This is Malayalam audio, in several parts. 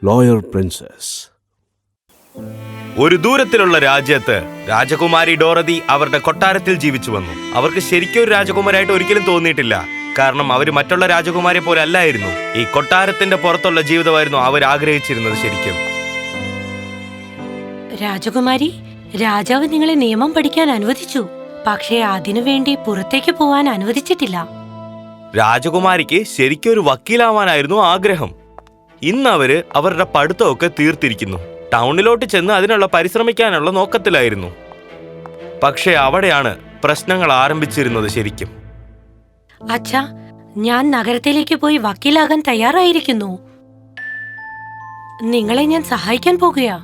Lawyer princess. ഒരു ദൂരത്തിലുള്ള രാജ്യത്ത് രാജകുമാരി ഡോറതി അവരുടെ കൊട്ടാരത്തിൽ ജീവിച്ചു വന്നു. അവർക്ക് ശരിക്കും ഒരു രാജകുമാരിയായിട്ട് ഒരിക്കലും തോന്നിയിട്ടില്ല. കാരണം അവർ മറ്റുള്ള രാജകുമാരിയെ പോലെ അല്ലായിരുന്നു. ഈ കൊട്ടാരത്തിന്റെ പുറത്തുള്ള ജീവിതമായിരുന്നു അവർ ആഗ്രഹിച്ചിരുന്നത്. ശരിക്കും രാജകുമാരി, രാജാവ് നിങ്ങളെ നിയമം പഠിക്കാൻ അനുവദിച്ചു, പക്ഷേ അതിനുവേണ്ടി പുറത്തേക്ക് പോവാൻ അനുവദിച്ചിട്ടില്ല. രാജകുമാരിക്ക് ശരിക്കും ഒരു വക്കീലാവാനായിരുന്നു ആഗ്രഹം. ഇന്ന് അവരുടെ പഠിത്തമൊക്കെ തീർത്തിരിക്കുന്നു. ടൗണിലോട്ട് ചെന്ന് അതിനുള്ള പരിശ്രമിക്കാനുള്ള നോക്കത്തിലായിരുന്നു. പക്ഷെ അവിടെയാണ് പ്രശ്നങ്ങൾ ആരംഭിച്ചിരുന്നത്. ശരിക്കും അച്ഛാ, ഞാൻ നഗരത്തിലേക്ക് പോയി വക്കീലാകാൻ തയ്യാറായിരിക്കുന്നു. നിങ്ങളെ ഞാൻ സഹായിക്കാൻ പോകുകയാ.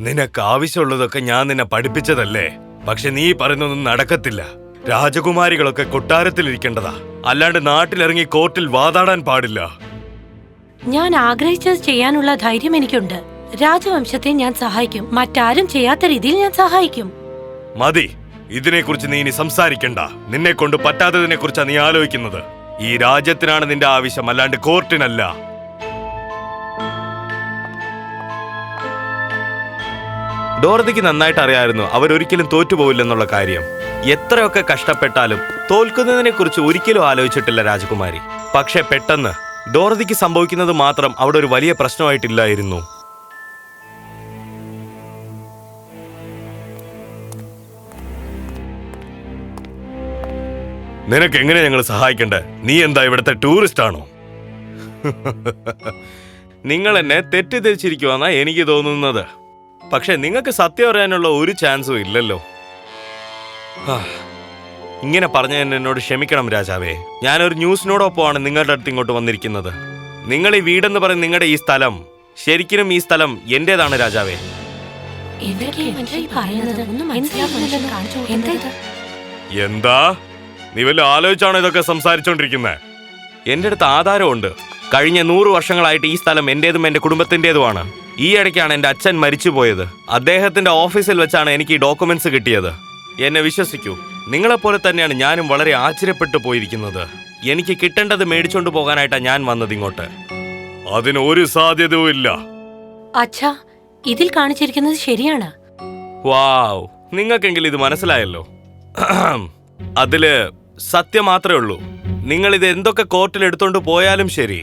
നിനക്ക് ആവശ്യമുള്ളതൊക്കെ ഞാൻ നിന്നെ പഠിപ്പിച്ചതല്ലേ. പക്ഷെ നീ പറയുന്നൊന്നും നടക്കത്തില്ല. രാജകുമാരികളൊക്കെ കൊട്ടാരത്തിലിരിക്കേണ്ടതാ, അല്ലാണ്ട് നാട്ടിലിറങ്ങി കോർട്ടിൽ വാതാടാൻ പാടില്ല. ഞാൻ ആഗ്രഹിച്ചത് ചെയ്യാനുള്ള ധൈര്യം എനിക്കുണ്ട്. രാജവംശത്തെ ഞാൻ സഹായിക്കും. മറ്റാരും ചെയ്യാത്ത രീതിയിൽ ഞാൻ സഹായിക്കും. മതി, ഇതിനെക്കുറിച്ച് നീ ഇനി സംസാരിക്കണ്ട. നിന്നെ കൊണ്ട് പറ്റാത്തതിനെ കുറിച്ചാണ് നീ ആലോചിക്കുന്നത്. ഈ രാജ്യത്തിനാണ് നിന്റെ ആവശ്യം, അല്ലാണ്ട് കോർട്ടിനല്ല. ഡോറതിക്ക് നന്നായിട്ട് അറിയായിരുന്നു അവരൊരിക്കലും തോറ്റുപോവില്ലെന്നുള്ള കാര്യം. എത്രയൊക്കെ കഷ്ടപ്പെട്ടാലും തോൽക്കുന്നതിനെ കുറിച്ച് ഒരിക്കലും ആലോചിച്ചിട്ടില്ല രാജകുമാരി. പക്ഷെ പെട്ടെന്ന് ഡോറതിക്ക് സംഭവിക്കുന്നത് മാത്രം അവിടെ ഒരു വലിയ പ്രശ്നമായിട്ടില്ലായിരുന്നു. നിനക്ക് എങ്ങനെ ഞങ്ങൾ സഹായിക്കണ്ടേ? നീ എന്താ ഇവിടുത്തെ ടൂറിസ്റ്റ് ആണോ? നിങ്ങൾ എന്നെ തെറ്റിദ്ധരിച്ചിരിക്കുവാന്നാ എനിക്ക് തോന്നുന്നത്. പക്ഷെ നിങ്ങൾക്ക് സത്യം അറിയാനുള്ള ഒരു ചാൻസും ഇല്ലല്ലോ. ഇങ്ങനെ പറഞ്ഞതിന് എന്നോട് ക്ഷമിക്കണം രാജാവേ. ഞാനൊരു ന്യൂസിനോടൊപ്പമാണ് നിങ്ങളുടെ അടുത്ത് ഇങ്ങോട്ട് വന്നിരിക്കുന്നത്. നിങ്ങൾ ഈ വീടെന്ന് പറയുന്ന നിങ്ങളുടെ ഈ സ്ഥലം, ശരിക്കും ഈ സ്ഥലം എന്റേതാണ് രാജാവേ. എന്താ നീ വല്ല ആലോചിച്ചാണോ ഇതൊക്കെ സംസാരിച്ചോണ്ടിരിക്കുന്നത്? എന്റെ അടുത്ത് ആധാരമുണ്ട്. കഴിഞ്ഞ 100 വർഷങ്ങളായിട്ട് ഈ സ്ഥലം എന്റേതും എന്റെ കുടുംബത്തിന്റേതുമാണ്. ഈ ഇടയ്ക്കാണ് എന്റെ അച്ഛൻ മരിച്ചുപോയത്. അദ്ദേഹത്തിന്റെ ഓഫീസിൽ വെച്ചാണ് എനിക്ക് ഈ ഡോക്യുമെന്റ്സ് കിട്ടിയത്. എന്നെ വിശ്വസിക്കൂ, നിങ്ങളെപ്പോലെ തന്നെയാണ് ഞാനും വളരെ ആശ്ചര്യപ്പെട്ടു പോയിരിക്കുന്നത്. എനിക്ക് കിട്ടേണ്ടത് മേടിച്ചോണ്ട് പോകാനായിട്ടാണ് ഞാൻ വന്നത് ഇങ്ങോട്ട്. അതിന് ഒരു സാധ്യതയും ഇല്ല. അച്ഛാ, ഇതിൽ കാണിച്ചിരിക്കുന്നത് ശരിയാണ്. വാവ്, നിങ്ങൾക്കെങ്കിലും ഇത് മനസ്സിലായല്ലോ. അതില് സത്യം മാത്രമേ ഉള്ളൂ. നിങ്ങൾ ഇത് എന്തൊക്കെ കോർട്ടിൽ എടുത്തോണ്ട് പോയാലും ശരി,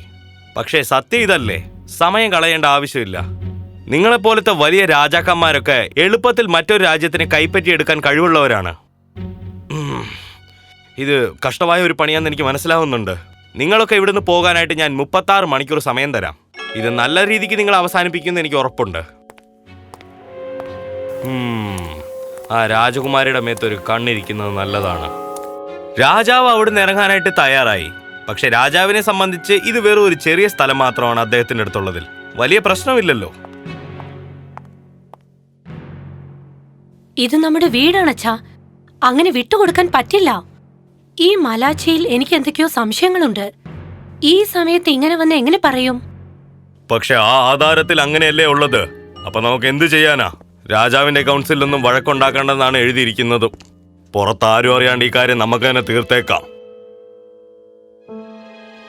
പക്ഷേ സത്യം ഇതല്ലേ. സമയം കളയേണ്ട ആവശ്യമില്ല. നിങ്ങളെപ്പോലത്തെ വലിയ രാജാക്കന്മാരൊക്കെ എളുപ്പത്തിൽ മറ്റൊരു രാജ്യത്തിനെ കൈപ്പറ്റിയെടുക്കാൻ കഴിവുള്ളവരാണ്. ഇത് കഷ്ടമായ ഒരു പണിയാന്ന് എനിക്ക് മനസ്സിലാവുന്നുണ്ട്. നിങ്ങളൊക്കെ ഇവിടുന്ന് പോകാനായിട്ട് ഞാൻ 36 മണിക്കൂർ സമയം തരാം. ഇത് നല്ല രീതിക്ക് നിങ്ങൾ അവസാനിപ്പിക്കുമെന്ന് എനിക്ക് ഉറപ്പുണ്ട്. ആ രാജകുമാരിയുടെ മേത്തൊരു കണ്ണിരിക്കുന്നത് നല്ലതാണ്. രാജാവ് അവിടുന്ന് ഇറങ്ങാനായിട്ട് തയ്യാറായി. പക്ഷെ രാജാവിനെ സംബന്ധിച്ച് ഇത് വെറും ഒരു ചെറിയ സ്ഥലം മാത്രമാണ് അദ്ദേഹത്തിന്റെ അടുത്തുള്ളതിൽ. വലിയ പ്രശ്നമില്ലല്ലോ. ഇത് നമ്മുടെ വീടാണച്ചാ. അങ്ങനെ വിട്ടുകൊടുക്കാൻ പറ്റില്ല. ഈ മലാച്ചിയിൽ എനിക്ക് എന്തൊക്കെയോ സംശയങ്ങളുണ്ട്. ഈ സമയത്ത് ഇങ്ങനെ വന്ന് എങ്ങനെ പറയും? പക്ഷെ ആ ആധാരത്തിൽ അങ്ങനെയല്ലേ ഉള്ളത്. അപ്പൊ നമുക്ക് എന്ത് ചെയ്യാനാ? രാജാവിന്റെ കൗൺസിലൊന്നും വഴക്കുണ്ടാക്കേണ്ടെന്നാണ് എഴുതിയിരിക്കുന്നത്. പുറത്താരും അറിയാണ്ട് ഈ കാര്യം നമുക്ക് തന്നെ തീർത്തേക്കാം.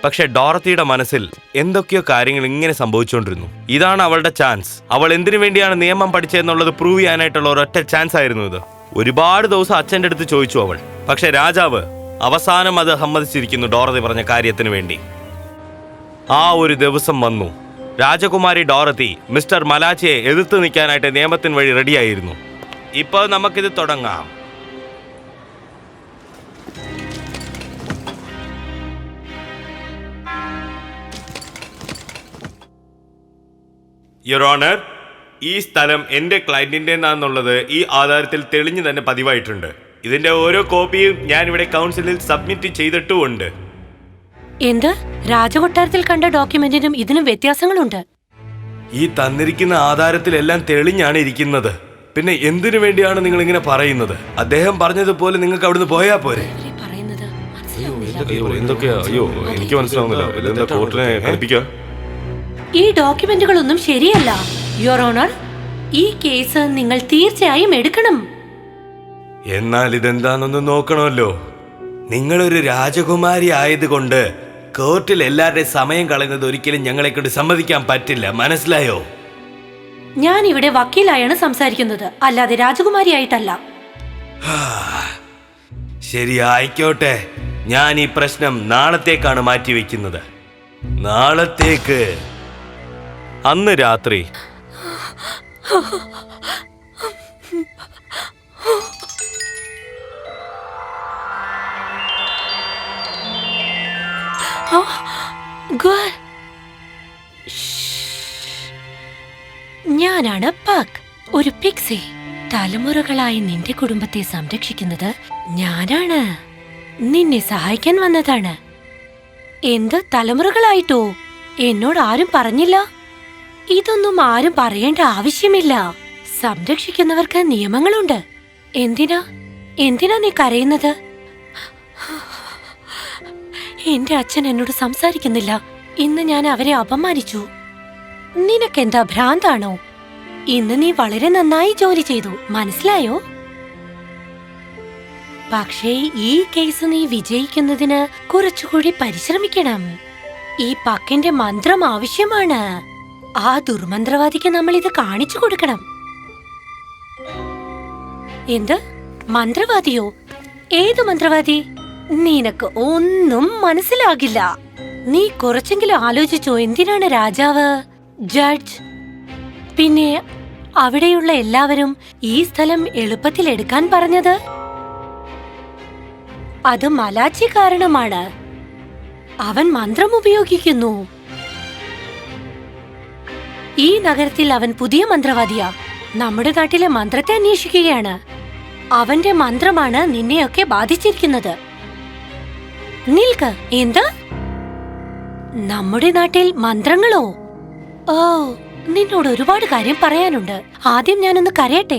പക്ഷെ ഡോറത്തിയുടെ മനസ്സിൽ എന്തൊക്കെയോ കാര്യങ്ങൾ ഇങ്ങനെ സംഭവിച്ചുകൊണ്ടിരുന്നു. ഇതാണ് അവളുടെ ചാൻസ്. അവൾ എന്തിനു വേണ്ടിയാണ് നിയമം പഠിച്ചതെന്നുള്ളത് പ്രൂവ് ചെയ്യാനായിട്ടുള്ള ഒരൊറ്റ ചാൻസ് ആയിരുന്നു ഇത്. ഒരുപാട് ദിവസം അച്ഛൻ്റെ അടുത്ത് ചോദിച്ചു അവൾ. പക്ഷെ രാജാവ് അവസാനം അത് സമ്മതിച്ചിരിക്കുന്നു ഡോറത്തി പറഞ്ഞ കാര്യത്തിന് വേണ്ടി. ആ ഒരു ദിവസം വന്നു. രാജകുമാരി ഡോറത്തി മിസ്റ്റർ മലാച്ചിയെ എതിർത്ത് നിൽക്കാനായിട്ട് നിയമത്തിന് വഴി റെഡിയായിരുന്നു. ഇപ്പോൾ നമുക്കിത് തുടങ്ങാം. യുവർ ഓണർ, ഈ സ്ഥലം എന്റെ ക്ലയന്റിന്റേതാണെന്നുള്ളത് ഈ ആധാരത്തിൽ തെളിഞ്ഞു തന്നെ പതിവായിട്ടുണ്ട്. ഇതിന്റെ ഓരോ കോപ്പിയും ഞാൻ ഇവിടെ കൗൺസിലിൽ സബ്മിറ്റ് ചെയ്തിട്ടുമുണ്ട്. എന്ത്? രാജകൊട്ടാരത്തിൽ കണ്ട ഡോക്യുമെന്റിനും ഇതിനും വ്യത്യാസങ്ങളുണ്ട്. ഈ തന്നിരിക്കുന്ന ആധാരത്തിലെല്ലാം തെളിഞ്ഞാണ് ഇരിക്കുന്നത്. പിന്നെ എന്തിനു വേണ്ടിയാണ് നിങ്ങൾ ഇങ്ങനെ പറയുന്നത്? അദ്ദേഹം പറഞ്ഞതുപോലെ നിങ്ങൾക്ക് അവിടുന്ന് പോയാ പോരെ? എനിക്ക് മനസ്സിലാവുന്നില്ല. ഈ ഡോക്യുമെന്റുകളൊന്നും ശരിയല്ല യുവർ ഓണർ. ഈ കേസ് നിങ്ങൾ തീർച്ചയായും എടുക്കണം. എന്നാൽ ഇതെന്താണെന്ന് നോക്കണമല്ലോ. നിങ്ങളൊരു രാജകുമാരി ആയതുകൊണ്ട് കോർട്ടിൽ എല്ലാവരുടെയും സമയം കളയുന്നത് ഒരിക്കലും ഞങ്ങളെ കൊണ്ട് സമ്മതിക്കാൻ പറ്റില്ല, മനസ്സിലായോ? ഞാൻ ഇവിടെ വക്കീലായാണ് സംസാരിക്കുന്നത്, അല്ലാതെ രാജകുമാരിയായിട്ടല്ല. ശരി, ആയിക്കോട്ടെ. ഞാൻ ഈ പ്രശ്നം നാളത്തേക്കാണ് മാറ്റിവെക്കുന്നത്. നാളത്തേക്ക്. അന്ന് രാത്രി ഞാനാണ് പക്, ഒരു പിക്സി. തലമുറകളായി നിന്റെ കുടുംബത്തെ സംരക്ഷിക്കുന്നത് ഞാനാണ്. നിന്നെ സഹായിക്കാൻ വന്നതാണ്. എന്ത് തലമുറകളായിട്ടോ? എന്നോട് ആരും പറഞ്ഞില്ല. ഇതൊന്നും ആരും പറയേണ്ട ആവശ്യമില്ല. സംരക്ഷിക്കുന്നവർക്ക് നിയമങ്ങളുണ്ട്. എന്തിനാ നീ കരയുന്നത്? എന്റെ അച്ഛൻ എന്നോട് സംസാരിക്കുന്നില്ല. ഇന്ന് ഞാൻ അവരെ അപമാനിച്ചു. നിനക്കെന്താ ഭ്രാന്താണോ? ഇന്ന് നീ വളരെ നന്നായി ജോലി ചെയ്തു, മനസ്സിലായോ? പക്ഷേ ഈ കേസ് നീ വിജയിക്കുന്നതിന് കുറച്ചുകൂടി പരിശ്രമിക്കണം. ഈ പക്കിന്റെ മന്ത്രം ആവശ്യമാണ്. ആ ദുർമന്ത്രവാദിക്ക് നമ്മൾ ഇത് കാണിച്ചു കൊടുക്കണം. എന്ത് മന്ത്രവാദിയോ? ഏതു മന്ത്രവാദി? നിനക്ക് ഒന്നും മനസ്സിലാകില്ല. നീ കുറച്ചെങ്കിലും ആലോചിച്ചോ? എന്തിനാണ് രാജാവ്, ജഡ്ജ്, പിന്നെ അവിടെയുള്ള എല്ലാവരും ഈ സ്ഥലം എളുപ്പത്തിൽ എടുക്കാൻ പറഞ്ഞത്? അത് മലാച്ചി കാരണമാണ്. അവൻ മന്ത്രം ഉപയോഗിക്കുന്നു. ഈ നഗരത്തിൽ അവൻ പുതിയ മന്ത്രവാദിയാ. നമ്മുടെ നാട്ടിലെ മന്ത്രത്തെ അന്വേഷിക്കുകയാണ്. അവന്റെ മന്ത്രമാണ് നിന്നെയൊക്കെ ബാധിച്ചിരിക്കുന്നത്. നിൽക്ക്. എന്ത്? നമ്മുടെ നാട്ടിൽ മന്ത്രങ്ങളോ? ഓ, നിന്നോട് ഒരുപാട് കാര്യം പറയാനുണ്ട്. ആദ്യം ഞാനൊന്ന് കരയട്ടെ.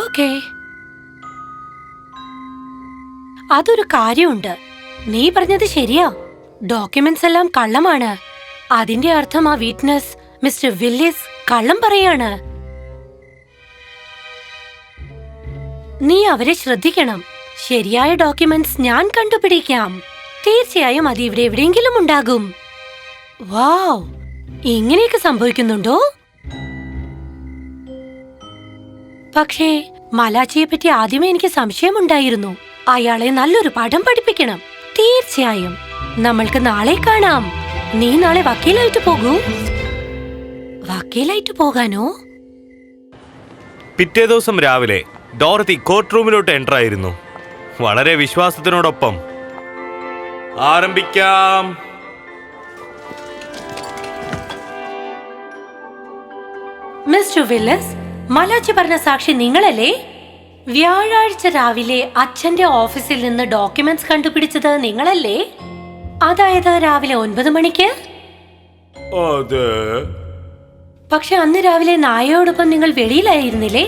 ഓക്കേ. അതൊരു കാര്യമുണ്ട്. നീ പറഞ്ഞത് ശരിയാ. ഡോക്യുമെന്റ്സ് എല്ലാം കള്ളമാണ്. അതിന്റെ അർത്ഥം ആ വിറ്റ്നസ് മിസ്റ്റർ വില്ലിസ് കള്ളം പറയാണ്. നീ അവരെ ശ്രദ്ധിക്കണം. ശരിയായ ഡോക്യുമെന്റ്സ് ഞാൻ കണ്ടുപിടിക്കാം. തീർച്ചയായും അത് ഇവിടെ എവിടെയെങ്കിലും ഉണ്ടാകും. വാവ്, ഇങ്ങനെയൊക്കെ സംഭവിക്കുന്നുണ്ടോ? പക്ഷേ മലാച്ചിയെ പറ്റി ആദ്യമേ എനിക്ക് സംശയമുണ്ടായിരുന്നു. അയാളെ നല്ലൊരു പാഠം പഠിപ്പിക്കണം. തീർച്ചയായും. നമ്മൾക്ക് നാളെ കാണാം. നീ നാളെ വക്കീലായിട്ട് പോകൂ. വക്കീലായിട്ട് പോകാനോ? പിറ്റേ ദിവസം രാവിലെ ഡോറത്തി കോർട്ട് റൂമിലോട്ട് എൻ്റർ ആയിരുന്നു. വളരെ വിശ്വാസത്തിനോടൊപ്പം. ആരംഭിക്കാം. മിസ്റ്റർ വില്ലസ്, മലാച്ചി പറഞ്ഞ സാക്ഷി നിങ്ങളല്ലേ? വ്യാഴാഴ്ച രാവിലെ അച്ഛന്റെ ഓഫീസിൽ നിന്ന് ഡോക്യുമെന്റ്സ് കണ്ടുപിടിച്ചത് നിങ്ങളല്ലേ? അതായത് രാവിലെ 9 മണിക്ക്. അതെ. പക്ഷെ അന്ന് രാവിലെ നായയോടൊപ്പം നിങ്ങൾ വെളിയിലായിരുന്നില്ലേ?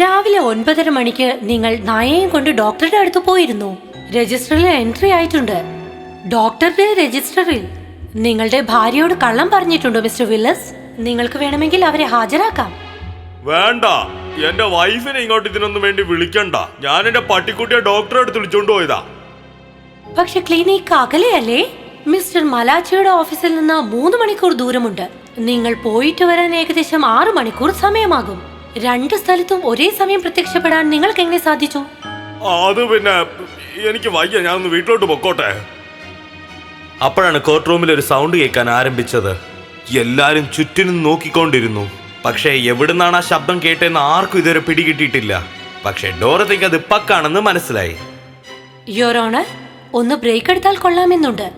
രാവിലെ 9:30 മണിക്ക് നിങ്ങൾ നായയും കൊണ്ട് ഡോക്ടറുടെ അടുത്ത് പോയിരുന്നു. രജിസ്റ്ററിൽ എൻട്രി ആയിട്ടുണ്ട്. ഡോക്ടറുടെ രജിസ്റ്ററിൽ. നിങ്ങളുടെ ഭാര്യയോട് കള്ളം പറഞ്ഞിട്ടുണ്ടോ മിസ്റ്റർ വില്ലസ്? നിങ്ങൾക്ക് വേണമെങ്കിൽ അവരെ ഹാജരാക്കാം. വേണ്ട, എന്റെ വൈഫിനെ ഇങ്ങോട്ട് ഇതിനൊന്നും വേണ്ടി വിളിക്കണ്ട. ഞാൻ എന്റെ പട്ടിക്കുട്ടിയെ ഡോക്ടറെ അടുത്ത് വിളിച്ചോണ്ട് പോയതാ. പക്ഷെ ക്ലിനിക്ക് അകലെയല്ലേ? മിസ്റ്റർ മലാച്ചിയുടെ ഓഫീസിൽ നിന്ന് 3 മണിക്കൂർ ദൂരമുണ്ട്. നിങ്ങൾ പോയിട്ട് വരാൻ ഏകദേശം 6 മണിക്കൂർ സമയമാകും. 2 സ്ഥലത്തും ഒരേ സമയം പ്രത്യക്ഷപ്പെടാൻ നിങ്ങൾക്ക് എങ്ങനെ സാധിച്ചു? അത് പിന്നെ എനിക്ക് വയ്യ, ഞാൻ ഒന്ന് വീട്ടിലോട്ട് പൊക്കോട്ടെ. അപ്പോഴാണ് കോർട്ട് റൂമിൽ ഒരു സൗണ്ട് കേൾക്കാൻ ആരംഭിച്ചത്. എല്ലാരും ചുറ്റിനും നോക്കിക്കൊണ്ടിരുന്നു. പക്ഷേ എവിടുന്നാണ് ആ ശബ്ദം കേട്ടെന്ന് ആർക്കും ഇതുവരെ പിടികിട്ടിയിട്ടില്ല. പക്ഷേ ഡോറത്തിക്ക് അത് പക്കാണെന്ന് മനസ്സിലായി. യുവർ ഓണർ, ഒന്ന് ബ്രേക്ക് എടുത്താൽ കൊള്ളാമെന്നുണ്ട്.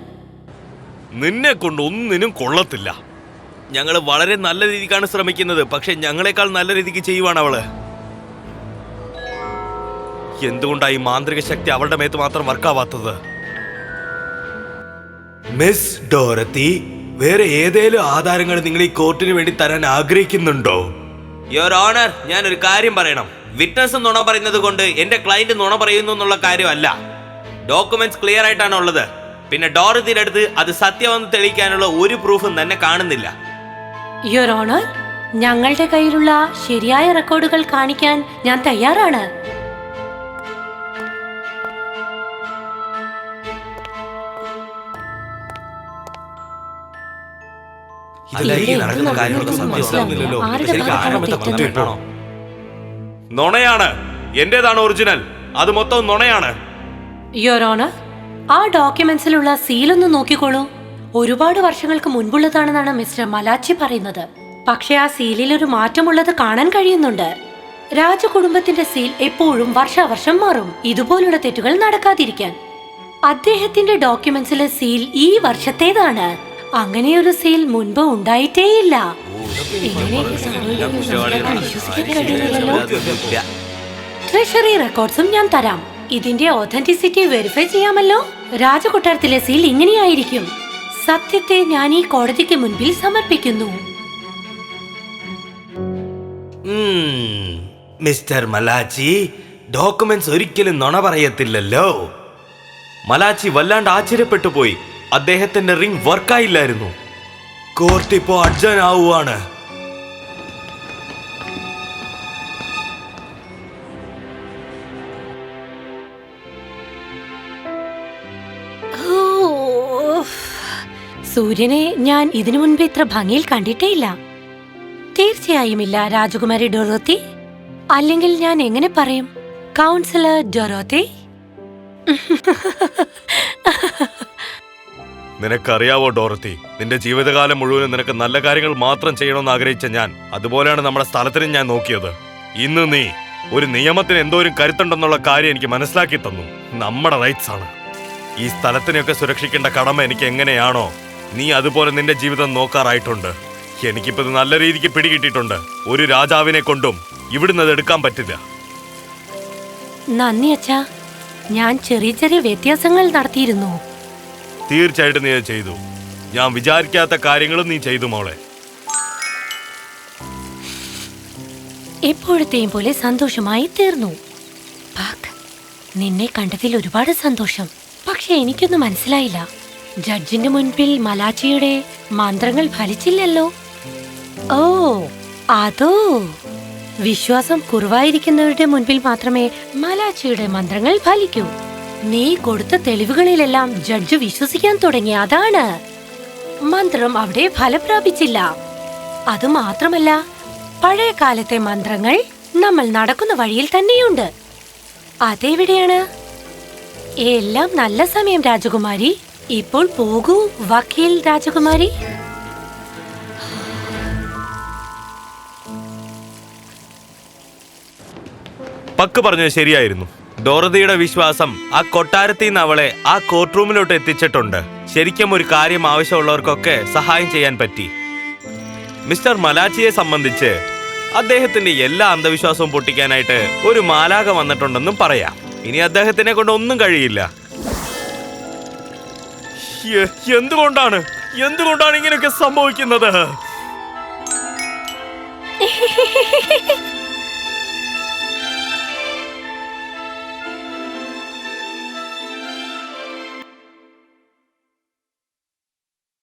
നിന്നെ കൊണ്ട് ഒന്നിനും കൊള്ളത്തില്ല. ഞങ്ങൾ വളരെ നല്ല രീതിക്കാണ് ശ്രമിക്കുന്നത്, പക്ഷെ ഞങ്ങളെക്കാൾ നല്ല രീതിക്ക് ചെയ്യുവാണ് അവള്. എന്തുകൊണ്ടായി മാന്ത്രിക ശക്തി അവളുടെ മേത്ത് മാത്രം വർക്കാവാത്തത്? മിസ് ഡോറത്തി, വേറെ ഏതേലും ആധാരങ്ങൾ നിങ്ങൾ ഈ കോർട്ടിന് വേണ്ടി തരാൻ ആഗ്രഹിക്കുന്നുണ്ടോ? യുവർ ഓണർ, ഞാനൊരു കാര്യം പറയണം. വിറ്റ്നസ് നുണ പറയുന്നത് കൊണ്ട് എന്റെ ക്ലയന്റ് നുണ പറയുന്നു എന്നുള്ള കാര്യമല്ല. ഡോക്യുമെന്റ്സ് ക്ലിയർ ആയിട്ടാണ് ഉള്ളത്. പിന്നെ ഡോറത്തിയുടെ അടുത്ത് അത് സത്യമെന്ന് തെളിയിക്കാനുള്ള ഒരു പ്രൂഫും തന്നെ കാണുന്നില്ല. യുവർ ഓണർ, ഞങ്ങളുടെ കയ്യിലുള്ള ശരിയായ റെക്കോർഡുകൾ കാണിക്കാൻ ഞാൻ തയ്യാറാണ്. ഇതെല്ലാം ഈ ഇവിടെ നടക്കുന്ന എന്ത് കാര്യങ്ങളൊക്കെ നടക്കുന്നു മനസ്സിലാവുന്നില്ലല്ലോ. ആരുടെ ശരിക്കും ഭാഗത്താണ് ആരാണ് മൊത്തം തെറ്റെന്ന്? പറഞ്ഞിട്ടാണോ? നുണയാണ്. എന്റേതാണ് ഒറിജിനൽ. അത് മൊത്തം നുണയാണ്. യുവർ ഓണർ, ആ ഡോക്യുമെന്റ്സിലുള്ള സീലൊന്ന് നോക്കിക്കോളൂ. ഒരുപാട് വർഷങ്ങൾക്ക് മുൻപുള്ളതാണെന്നാണ് മിസ്റ്റർ മലാച്ചി പറയുന്നത്. പക്ഷെ ആ സീലിൽ ഒരു മാറ്റമുള്ളത് കാണാൻ കഴിയുന്നുണ്ട്. രാജകുടുംബത്തിന്റെ സീൽ എപ്പോഴും വർഷാവർഷം മാറും, ഇതുപോലുള്ള തെറ്റുകൾ നടക്കാതിരിക്കാൻ. അദ്ദേഹത്തിന്റെ ഡോക്യുമെന്റ്സിലെ സീൽ ഈ വർഷത്തേതാണ്. അങ്ങനെയൊരു സീൽ മുൻപ് ഉണ്ടായിട്ടേയില്ല. എങ്ങനെയൊക്കെ സംഭവിക്കുമെന്ന് വിശ്വസിക്കാൻ കഴിയുന്നില്ലല്ലോ. ട്രഷറി റെക്കോർഡ്സും ഞാൻ തരാം. ഇതിന്റെ ഒതന്റിസിറ്റി വെരിഫൈ ചെയ്യാമല്ലോ. രാജകൊട്ടാരത്തിലെ സീൽ ഇങ്ങനെയായിരിക്കും. സത്യത്തെ ഞാൻ ഈ കോടതിക്ക് മുൻപിൽ സമർപ്പിക്കുന്നു. മിസ്റ്റർ മലാച്ചി, ഡോക്യുമെന്റ്സ് ഒരിക്കലും നുണ പറയത്തില്ലല്ലോ. മലാച്ചി വല്ലാണ്ട് ആശ്ചര്യപ്പെട്ടു പോയി. അദ്ദേഹത്തിന്റെ റിംഗ് വർക്കായില്ലായിരുന്നു. കോർട്ട് ഇപ്പോ അഡ്ജനാവുകയാണ്. സൂര്യനെ ഞാൻ ഇതിനു മുൻപ് ഇത്ര ഭംഗിയിൽ കണ്ടിട്ടേയില്ല. തീർച്ചയായും ഇല്ല രാജകുമാരി ഡൊറോത്തി. അല്ലെങ്കിൽ ഞാൻ എങ്ങനെ പറയും, കൗൺസിലർ ഡൊറോത്തി. നിനക്കറിയാവോ ഡോറത്തി, നിന്റെ ജീവിതകാലം മുഴുവനും നിനക്ക് നല്ല കാര്യങ്ങൾ മാത്രം ചെയ്യണമെന്ന് ആഗ്രഹിച്ച ഞാൻ അതുപോലെയാണ് നമ്മുടെ സ്ഥലത്തിനും ഞാൻ നോക്കിയത്. ഇന്ന് നീ ഒരു നിയമത്തിന് എന്തോരം കരുത്തുണ്ടെന്നുള്ള കാര്യം എനിക്ക് മനസ്സിലാക്കി തന്നു. നമ്മുടെ റൈറ്റ്സ് ആണ്. ഈ സ്ഥലത്തിനെയൊക്കെ സുരക്ഷിക്കേണ്ട കടമ എനിക്ക് എങ്ങനെയാണോ, നീ അതുപോലെ നിന്റെ ജീവിതം നോക്കാറായിട്ടുണ്ട്. എനിക്കിപ്പോ ഇത് നല്ല രീതിക്ക് പിടികിട്ടിയിട്ടുണ്ട്. ഒരു രാജാവിനെ കൊണ്ടും ഇവിടുന്ന് അത് എടുക്കാൻ പറ്റില്ല. നന്ദി അച്ഛാ. ഞാൻ ചെറിയ ചെറിയ വ്യത്യാസങ്ങൾ നടത്തിയിരുന്നു. തീർച്ചയായിട്ടും നീ അത് ചെയ്തു. ഞാൻ വിചാരിക്കാത്ത കാര്യങ്ങളും നീ ചെയ്തു മോളെ. എപ്പോഴത്തെയും പോലെ സന്തോഷമായി തീർന്നു. പാക്, നിന്നെ കണ്ടതിൽ ഒരുപാട് സന്തോഷം. പക്ഷെ എനിക്കൊന്നും മനസ്സിലായില്ല. ജഡ്ജിന്റെ മുൻപിൽ മലാച്ചിയുടെ മന്ത്രങ്ങൾ ഫലിച്ചില്ലല്ലോ. ഓ, അതോ വിശ്വാസം കുറവായിരിക്കുന്നവരുടെ മുൻപിൽ മാത്രമേ മലാച്ചിയുടെ മന്ത്രങ്ങൾ ഫലിക്കൂ. നീ കൊടുത്ത തെളിവുകളിലെല്ലാം ജഡ്ജ് വിശ്വസിക്കാൻ തുടങ്ങി. അതാണ് മന്ത്രം അവിടെ ഫലപ്രാപിച്ചില്ല. അതുമാത്രമല്ല, പഴയ കാലത്തെ മന്ത്രങ്ങൾ നമ്മൾ നടക്കുന്ന വഴിയിൽ തന്നെയുണ്ട്. അതെവിടെയാണ്? എല്ലാം നല്ല സമയം രാജകുമാരി. ഇപ്പോൾ പോകൂ വക്കീൽ രാജകുമാരി. പക്ക് പറഞ്ഞത് ശരിയായിരുന്നു. ഡോറതിയുടെ വിശ്വാസം ആ കൊട്ടാരത്തിൽ നിന്ന് അവളെ ആ കോർട്ട് റൂമിലോട്ട് എത്തിച്ചിട്ടുണ്ട്. ശരിക്കും ഒരു കാര്യം ആവശ്യമുള്ളവർക്കൊക്കെ സഹായം ചെയ്യാൻ പറ്റി. മിസ്റ്റർ മലാച്ചിയെ സംബന്ധിച്ച് അദ്ദേഹത്തിന്റെ എല്ലാ അന്ധവിശ്വാസവും പൊട്ടിക്കാനായിട്ട് ഒരു മാലാഖ വന്നിട്ടുണ്ടെന്നും പറയാം. ഇനി അദ്ദേഹത്തിനെ കൊണ്ട് ഒന്നും കഴിയില്ല. എന്തുകൊണ്ടാണ് ഇങ്ങനെയൊക്കെ സംഭവിക്കുന്നത്?